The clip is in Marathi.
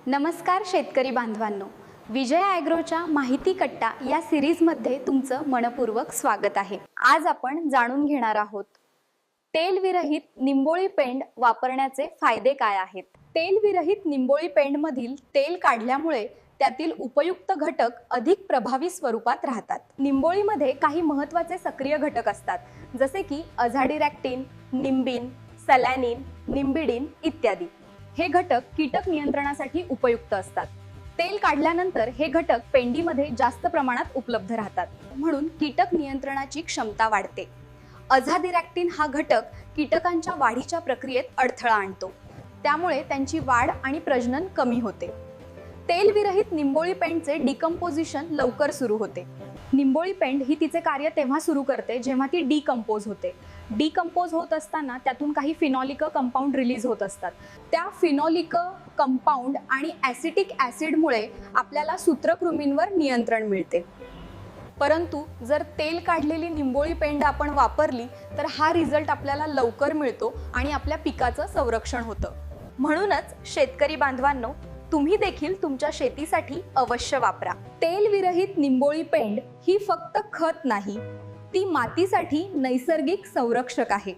नमस्कार शेतकरी बांधवांनो, विजय ॲग्रोच्या माहिती कट्टा या सिरीजमध्ये तुमचं मनपूर्वक स्वागत आहे। आज आपण जाणून घेणार आहोत तेल विरहित निंबोळी पेंड वापरण्याचे फायदे काय आहेत। तेल विरहित निंबोळी पेंड मधील तेल काढल्यामुळे त्यातील उपयुक्त घटक अधिक प्रभावी स्वरूपात राहतात। निंबोळीमध्ये काही महत्त्वाचे सक्रिय घटक असतात, जसे की अझाडिरॅक्टिन, निंबिन, सॅलानिन, निंबिडिन इत्यादी। हे घटक कीटक नियंत्रणासाठी उपयुक्त असतात। तेल काढल्यानंतर हे घटक पेंडीमध्ये जास्त प्रमाणात उपलब्ध राहतात, म्हणून कीटक नियंत्रणाची क्षमता वाढते। अझाडिरॅक्टिन हा घटक कीटकांच्या वाढीच्या प्रक्रियेत अडथळा आणतो, त्यामुळे त्यांची वाढ आणि प्रजनन कमी होते। तेल विरहित निंबोळी पेंडचे डिकंपोजिशन लवकर सुरू होते। निंबोळी पेंड ही तिचे कार्य तेव्हा सुरू करते जेव्हा ती डिकंपोज होते। डिकंपोज होत असताना त्यातून काही फिनॉलिक कंपाऊंड रिलीज होत असतात। त्या फिनॉलिक कंपाऊंड आणि ॲसिटिक ॲसिडमुळे आपल्याला सूत्रकृमींवर नियंत्रण मिळते। परंतु जर तेल काढलेली निंबोळी पेंड आपण वापरली तर हा रिझल्ट आपल्याला लवकर मिळतो आणि आपल्या पिकाचं संरक्षण होतं। म्हणूनच शेतकरी बांधवांनो, तुम्ही देखील तुमच्या शेतीसाठी अवश्य वापरा। तेल विरहित निंबोळी पेंड ही फक्त खत नाही, ती मातीसाठी नैसर्गिक संरक्षक आहे।